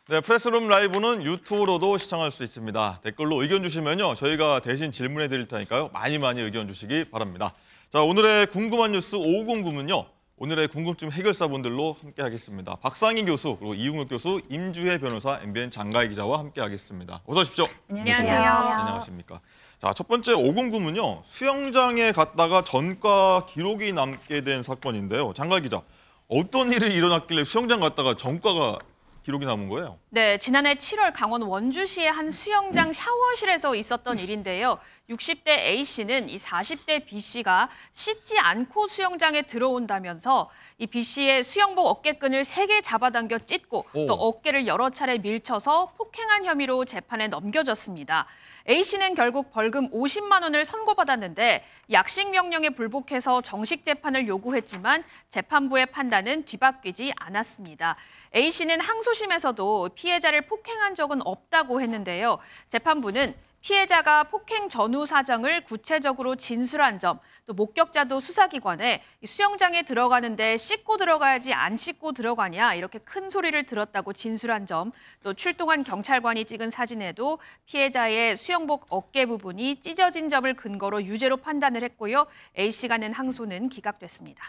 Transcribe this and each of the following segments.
네, 프레스룸 라이브는 유튜브로도 시청할 수 있습니다. 댓글로 의견 주시면요, 저희가 대신 질문해 드릴 테니까요. 많이 의견 주시기 바랍니다. 자, 오늘의 궁금한 뉴스 509문요. 오늘의 궁금증 해결사분들로 함께 하겠습니다. 박상희 교수, 그리고 이웅혁 교수, 임주혜 변호사, MBN 장가희 기자와 함께 하겠습니다. 어서 오십시오. 안녕하세요. 안녕하십니까. 자, 첫 번째 509문요. 수영장에 갔다가 전과 기록이 남게 된 사건인데요. 장가희 기자, 어떤 일이 일어났길래 수영장 갔다가 전과가 기록이 남은 거예요? 네, 지난해 7월 강원 원주시의 한 수영장 샤워실에서 있었던 일인데요. 60대 A씨는 이 40대 B씨가 씻지 않고 수영장에 들어온다면서 이 B씨의 수영복 어깨끈을 3개 잡아당겨 찢고 또 어깨를 여러 차례 밀쳐서 폭행한 혐의로 재판에 넘겨졌습니다. A씨는 결국 벌금 50만 원을 선고받았는데 약식 명령에 불복해서 정식 재판을 요구했지만 재판부의 판단은 뒤바뀌지 않았습니다. A씨는 항소심에서도 피해자를 폭행한 적은 없다고 했는데요. 재판부는 피해자가 폭행 전후 사정을 구체적으로 진술한 점, 또 목격자도 수사기관에 수영장에 들어가는데 씻고 들어가야지 안 씻고 들어가냐 이렇게 큰 소리를 들었다고 진술한 점, 또 출동한 경찰관이 찍은 사진에도 피해자의 수영복 어깨 부분이 찢어진 점을 근거로 유죄로 판단을 했고요. A씨가 낸 항소는 기각됐습니다.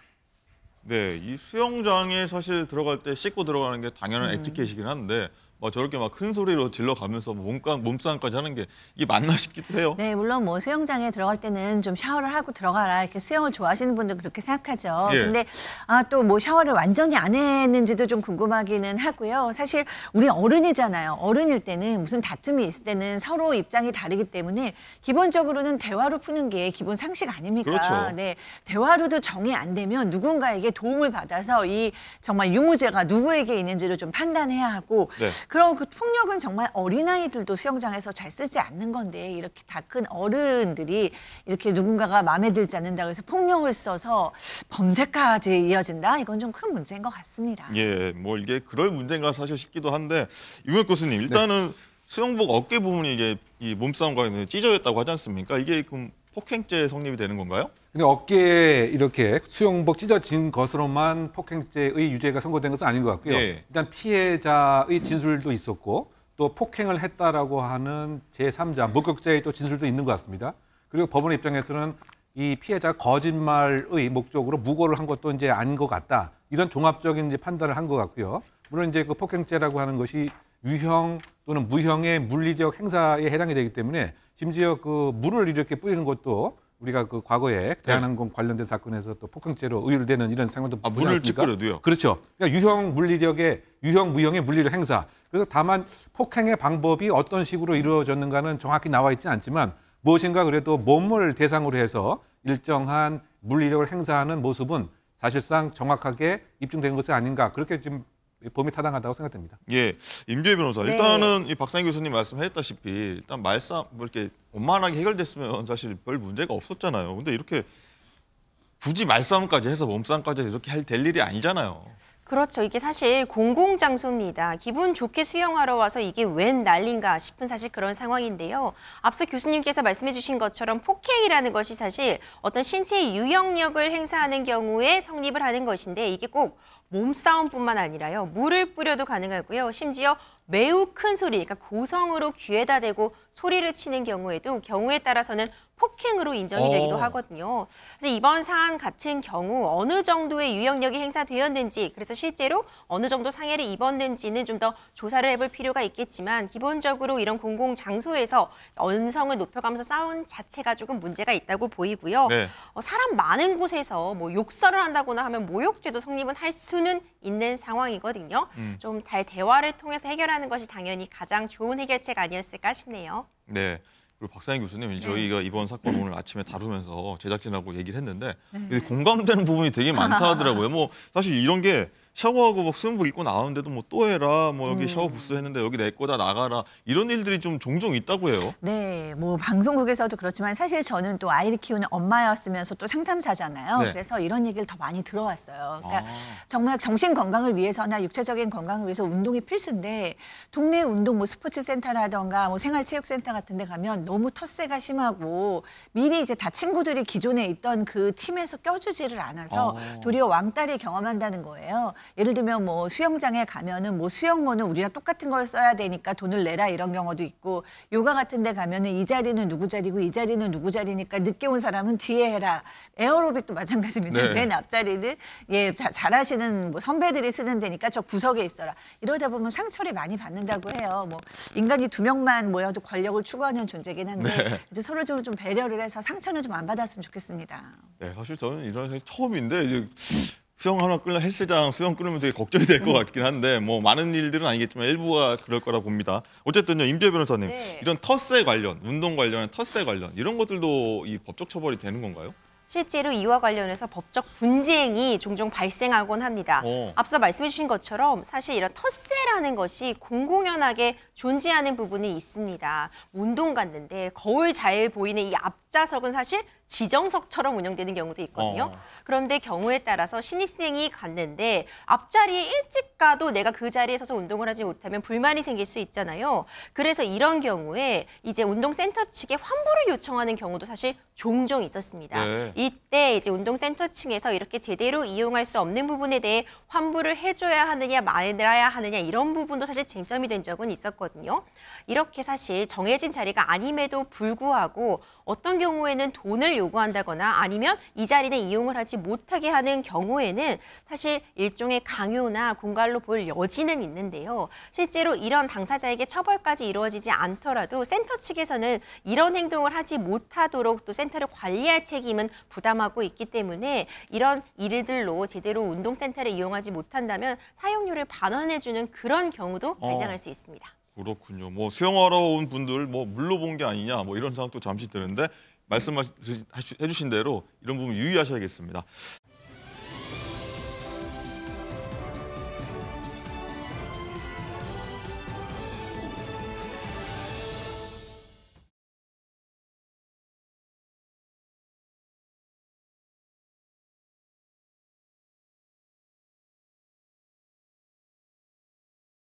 네, 이 수영장에 사실 들어갈 때 씻고 들어가는 게 당연한 에티켓이긴 한데 저렇게 막 큰 소리로 질러가면서 몸싸움까지 하는 게 이게 맞나 싶기도 해요. 네, 물론 뭐 수영장에 들어갈 때는 좀 샤워를 하고 들어가라 이렇게 수영을 좋아하시는 분들 그렇게 생각하죠. 예. 근데 또 뭐 샤워를 완전히 안 했는지도 좀 궁금하기는 하고요. 사실 우리 어른이잖아요. 어른일 때는 무슨 다툼이 있을 때는 서로 입장이 다르기 때문에 기본적으로는 대화로 푸는 게 기본 상식 아닙니까? 그렇죠. 네, 대화로도 정이 안 되면 누군가에게 도움을 받아서 이 정말 유무죄가 누구에게 있는지를 좀 판단해야 하고. 네. 그럼 그 폭력은 정말 어린아이들도 수영장에서 잘 쓰지 않는 건데 이렇게 다 큰 어른들이 이렇게 누군가가 마음에 들지 않는다고 해서 폭력을 써서 범죄까지 이어진다? 이건 좀 큰 문제인 것 같습니다. 예, 뭐 이게 그럴 문제인가 사실 싶기도 한데 이웅혁 교수님, 일단은 수영복 어깨 부분이 이게 이 몸싸움과 찢어졌다고 하지 않습니까? 이게 그럼 폭행죄 성립이 되는 건가요? 근데 어깨에 이렇게 수영복 찢어진 것으로만 폭행죄의 유죄가 선고된 것은 아닌 것 같고요. 예. 일단 피해자의 진술도 있었고 또 폭행을 했다라고 하는 제3자, 목격자의 또 진술도 있는 것 같습니다. 그리고 법원의 입장에서는 이 피해자가 거짓말의 목적으로 무고를 한 것도 이제 아닌 것 같다. 이런 종합적인 이제 판단을 한 것 같고요. 물론 이제 그 폭행죄라고 하는 것이 유형 또는 무형의 물리력 행사에 해당이 되기 때문에 심지어 그 물을 이렇게 뿌리는 것도 우리가 그 과거에 대한항공 관련된 사건에서 또 폭행죄로 의율되는 이런 상황도 보지 물을 않습니까? 찌끄려도요? 그렇죠. 그러니까 유형 무형의 물리력 행사. 그래서 다만 폭행의 방법이 어떤 식으로 이루어졌는가는 정확히 나와 있지는 않지만 무엇인가 그래도 몸을 대상으로 해서 일정한 물리력을 행사하는 모습은 사실상 정확하게 입증된 것이 아닌가 그렇게 지금 범위 타당하다고 생각됩니다. 예, 임주혜 변호사. 네. 일단은 이 박상희 교수님 말씀하셨다시피 일단 말싸움 이렇게 원만하게 해결됐으면 사실 별 문제가 없었잖아요. 근데 이렇게 굳이 말싸움까지 해서 몸싸움까지 이렇게 될 일이 아니잖아요. 그렇죠. 이게 사실 공공장소입니다. 기분 좋게 수영하러 와서 이게 웬 난리인가 싶은 사실 그런 상황인데요. 앞서 교수님께서 말씀해 주신 것처럼 폭행이라는 것이 사실 어떤 신체의 유형력을 행사하는 경우에 성립을 하는 것인데 이게 꼭 몸싸움뿐만 아니라요. 물을 뿌려도 가능하고요. 심지어 매우 큰 소리, 그러니까 고성으로 귀에다 대고 소리를 치는 경우에도 경우에 따라서는 폭행으로 인정이 되기도 하거든요. 그래서 이번 사안 같은 경우 어느 정도의 유형력이 행사되었는지, 그래서 실제로 어느 정도 상해를 입었는지는 좀 더 조사를 해볼 필요가 있겠지만 기본적으로 이런 공공장소에서 언성을 높여가면서 싸운 자체가 조금 문제가 있다고 보이고요. 네. 사람 많은 곳에서 뭐 욕설을 한다거나 하면 모욕죄도 성립은 할 수는 있는 상황이거든요. 좀 잘 대화를 통해서 해결하는 것이 당연히 가장 좋은 해결책 아니었을까 싶네요. 네. 그리고 박상희 교수님, 저희가 이번 사건 오늘 아침에 다루면서 제작진하고 얘기를 했는데 공감되는 부분이 되게 많다 하더라고요. 뭐 사실 이런 게 샤워하고 막 수영복 입고 나오는데도 뭐 또 해라, 뭐 여기 샤워 부스 했는데 여기 내 거다 나가라 이런 일들이 좀 종종 있다고 해요. 네, 뭐 방송국에서도 그렇지만 사실 저는 또 아이를 키우는 엄마였으면서 또 상담사잖아요. 네. 그래서 이런 얘기를 더 많이 들어왔어요. 그러니까 정말 정신 건강을 위해서나 육체적인 건강을 위해서 운동이 필수인데 동네 운동 뭐 스포츠 센터라던가 뭐 생활체육센터 같은 데 가면 너무 텃세가 심하고 미리 이제 다 친구들이 기존에 있던 그 팀에서 껴주지를 않아서 도리어 왕따를 경험한다는 거예요. 예를 들면 뭐 수영장에 가면은 뭐 수영모는 우리랑 똑같은 걸 써야 되니까 돈을 내라 이런 경우도 있고 요가 같은 데 가면은 이 자리는 누구 자리고 이 자리는 누구 자리니까 늦게 온 사람은 뒤에 해라. 에어로빅도 마찬가지입니다. 네. 맨 앞자리는 예, 잘하시는 뭐 선배들이 쓰는 데니까 저 구석에 있어라. 이러다 보면 상처를 많이 받는다고 해요. 뭐 인간이 2명만 모여도 권력을 추구하는 존재긴 한데 이제 서로 좀 배려를 해서 상처는 좀 안 받았으면 좋겠습니다. 네, 사실 저는 이런 생각이 처음인데 이제 수영 하나 끌려 헬스장 수영 끌면 되게 걱정이 될 것 같긴 한데 뭐 많은 일들은 아니겠지만 일부가 그럴 거라 봅니다. 어쨌든요, 임재 변호사님, 네. 이런 텃세 관련, 운동 관련, 텃세 관련 이런 것들도 이 법적 처벌이 되는 건가요? 실제로 이와 관련해서 법적 분쟁이 종종 발생하곤 합니다. 앞서 말씀해 주신 것처럼 사실 이런 텃세라는 것이 공공연하게 존재하는 부분이 있습니다. 운동 갔는데 거울 잘 보이는 이 앞좌석은 사실 지정석처럼 운영되는 경우도 있거든요. 그런데 경우에 따라서 신입생이 갔는데 앞자리에 일찍 가도 내가 그 자리에 서서 운동을 하지 못하면 불만이 생길 수 있잖아요. 그래서 이런 경우에 이제 운동센터 측에 환불을 요청하는 경우도 사실 종종 있었습니다. 네. 이때 이제 운동센터 층에서 이렇게 제대로 이용할 수 없는 부분에 대해 환불을 해줘야 하느냐 말아야 하느냐 이런 부분도 사실 쟁점이 된 적은 있었거든요. 이렇게 사실 정해진 자리가 아님에도 불구하고 어떤 경우에는 돈을 요구한다거나 아니면 이 자리는 이용을 하지 못하게 하는 경우에는 사실 일종의 강요나 공갈로 볼 여지는 있는데요. 실제로 이런 당사자에게 처벌까지 이루어지지 않더라도 센터 측에서는 이런 행동을 하지 못하도록 또 센터를 관리할 책임은 부담하고 있기 때문에 이런 일들로 제대로 운동센터를 이용하지 못한다면 사용료를 반환해주는 그런 경우도 발생할 수 있습니다. 그렇군요. 뭐 수영하러 온 분들 뭐 물러본 게 아니냐 뭐 이런 생각도 잠시 드는데 말씀해 주신 대로 이런 부분 유의하셔야겠습니다.